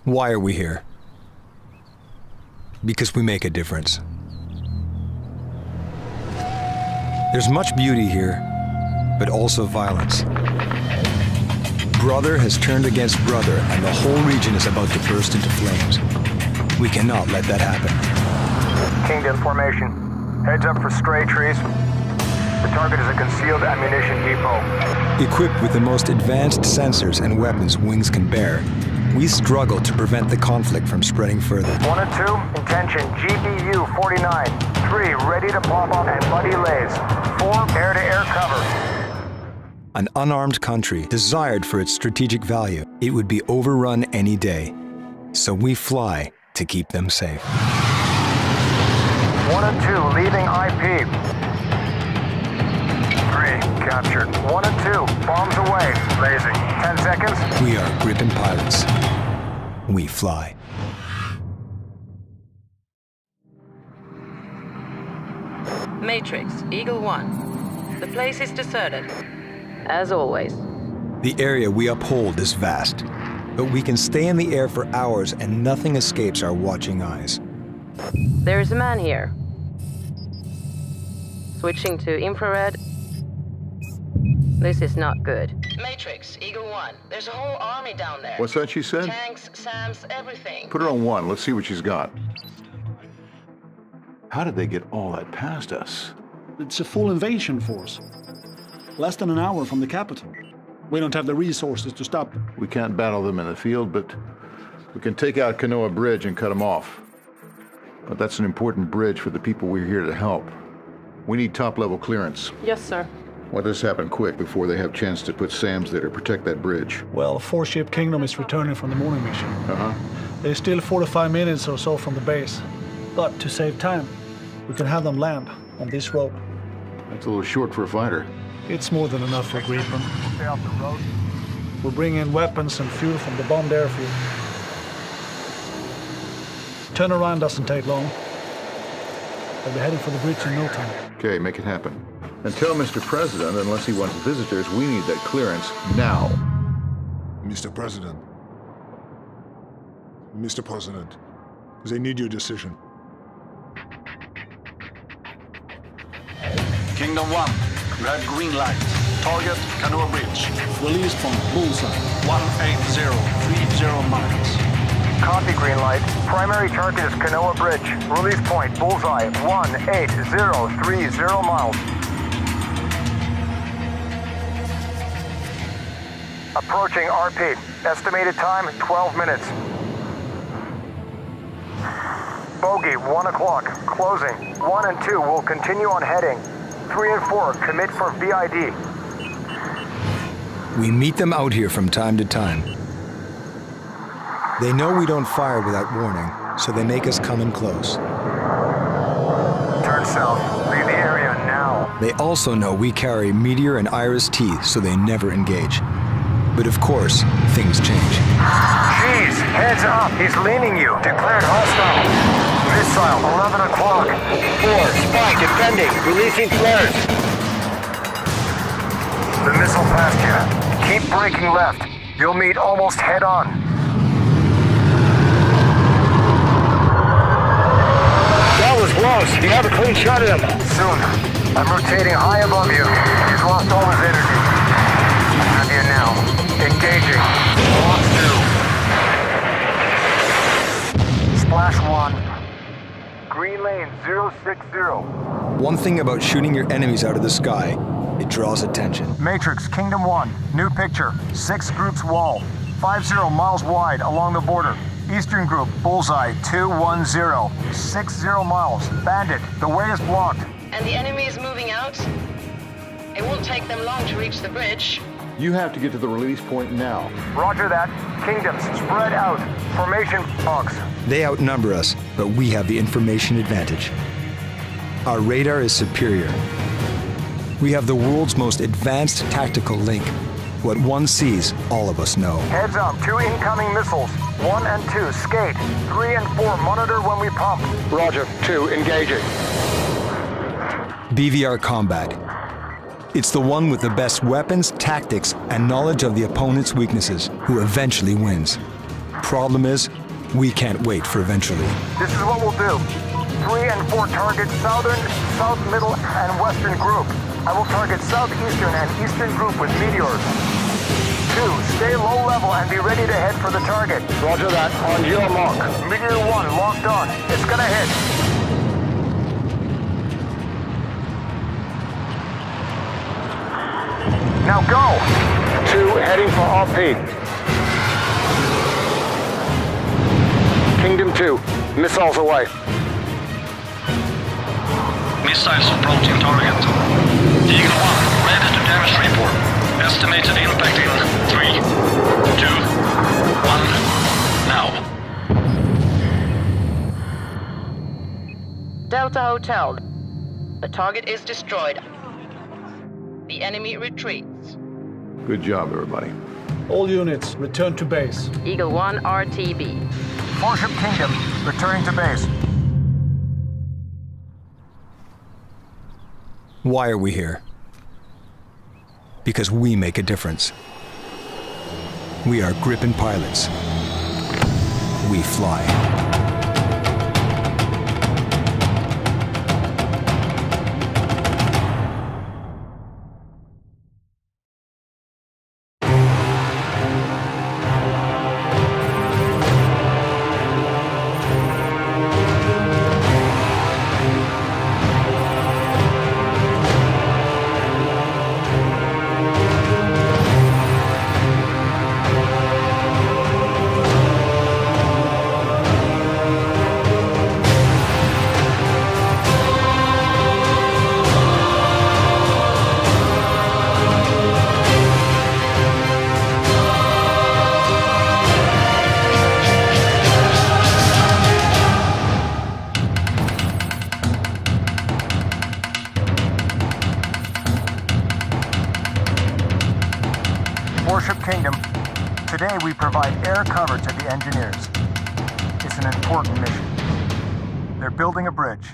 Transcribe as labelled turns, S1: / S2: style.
S1: Why are we here? Because we make a difference. There's much beauty here, but also violence. Brother has turned against brother, and the whole region is about to burst into flames. We cannot let that happen.
S2: Kingdom formation. Heads up for stray trees. The target is a concealed ammunition depot.
S1: Equipped with the most advanced sensors and weapons wings can bear, we struggle to prevent the conflict from spreading further.
S2: 1 and 2, intention GBU 49. 3, ready to pop up and buddy lays. 4, air-to-air cover.
S1: An unarmed country desired for its strategic value, it would be overrun any day. So we fly to keep them safe.
S2: 1 and 2, leaving IP. 3, captured. 1 and 2, bombs away. Blazing. 10 seconds.
S1: We are Gripen pilots. We fly.
S3: Matrix, Eagle 1. The place is deserted. As always.
S1: The area we uphold is vast, but we can stay in the air for hours and nothing escapes our watching eyes.
S3: There is a man here. Switching to infrared. This is not good. Matrix, Eagle 1. There's a whole army down there.
S4: What's that she said?
S3: Tanks, SAMs, everything.
S4: Put her on 1. Let's see what she's got. How did they get all that past us?
S5: It's a full invasion force. Less than an hour from the capital. We don't have the resources to stop them.
S4: We can't battle them in the field, but we can take out Kanoa Bridge and cut them off. But that's an important bridge for the people we're here to help. We need top-level clearance.
S3: Yes, sir.
S4: Want this to happen quick before they have a chance to put SAMs there to protect that bridge.
S5: Well, 4-ship Kingdom is returning from the morning mission. They're still 45 minutes or so from the base. But to save time, we can have them land on this road.
S4: That's a little short for a fighter.
S5: It's more than enough for Gripen.
S2: Stay off the road.
S5: We'll bring in weapons and fuel from the bombed airfield. Turnaround doesn't take long. They'll be heading for the bridge in no time.
S4: Okay, make it happen. And tell Mr. President, unless he wants visitors, we need that clearance now.
S6: Mr. President, they need your decision.
S7: Kingdom 1, you have green light. Target, Kanoa Bridge.
S5: Release point, bullseye.
S7: 18030 miles.
S2: Copy, green light. Primary target is Kanoa Bridge. Release point, bullseye, 18030 miles. Approaching RP. Estimated time, 12 minutes. Bogey, 1 o'clock. Closing. 1 and 2 will continue on heading. 3 and 4, commit for VID.
S1: We meet them out here from time to time. They know we don't fire without warning, so they make us come in close.
S2: Turn south. Leave the area now.
S1: They also know we carry Meteor and Iris teeth, so they never engage. But of course, things change.
S2: Jeez, heads up. He's leaning you. Declared hostile. Missile, 11 o'clock. 4, spy, defending. Releasing flares. The missile passed you. Keep braking left. You'll meet almost head on. That was close. You have a clean shot at him. Soon. I'm rotating high above you. He's lost all his energy. I have you now. Engaging. Lock 2. Splash 1. Green lane 060.
S1: One thing about shooting your enemies out of the sky, it draws attention.
S2: Matrix, Kingdom 1. New picture. 6 groups wall. 50 miles wide along the border. Eastern group, bullseye 210. 60 miles. Bandit, the way is blocked.
S3: And the enemy is moving out? It won't take them long to reach the bridge.
S4: You have to get to the release point now.
S2: Roger that. Kingdoms, spread out. Formation box.
S1: They outnumber us, but we have the information advantage. Our radar is superior. We have the world's most advanced tactical link. What one sees, all of us know.
S2: Heads up, 2 incoming missiles. 1 and 2, skate. 3 and 4, monitor when we pump. Roger, 2, engaging.
S1: BVR combat. It's the one with the best weapons, tactics, and knowledge of the opponent's weaknesses who eventually wins. problem is, we can't wait for eventually.
S2: This is what we'll do. 3 and 4 target southern, south, middle, and western group. I will target southeastern and eastern group with meteors. 2, stay low level and be ready to head for the target. Roger that. On your mark. Meteor 1 locked on. It's gonna hit. Now go! 2 heading for RP. Kingdom 2, missiles away.
S7: Missiles approaching target. Eagle 1, ready to damage report. Estimated impact in 3, 2, 1, now.
S3: Delta Hotel. The target is destroyed. The enemy retreats.
S4: Good job, everybody.
S5: All units, return to base.
S3: Eagle 1 RTB.
S2: 4-ship Kingdom, returning to base.
S1: Why are we here? Because we make a difference. We are Gripen pilots. We fly.
S2: Warship Kingdom, today we provide air cover to the engineers. It's an important mission. They're building a bridge.